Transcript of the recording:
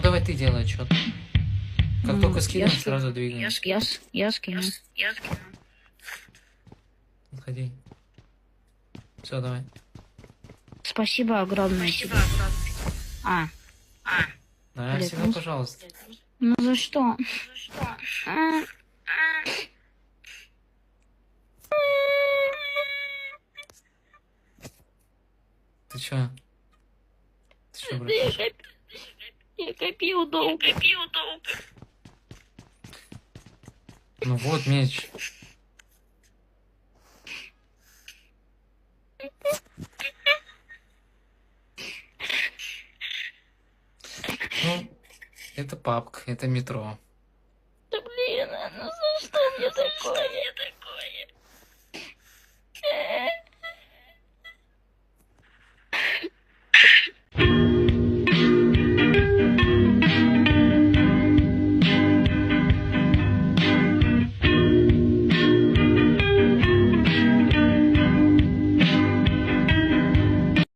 Ну давай ты делай что-то. Как Ну, только скинем, я сразу двигаем. Я скину. Подходи. Все, давай. Спасибо огромное тебе. А, Да, Блин, всегда, ну, пожалуйста. ну за что? А, Ты чё? Ты чё, брат? я копил долго. Ну вот меч. Ну, это папка, это метро. Да блин, ну за что мне такое?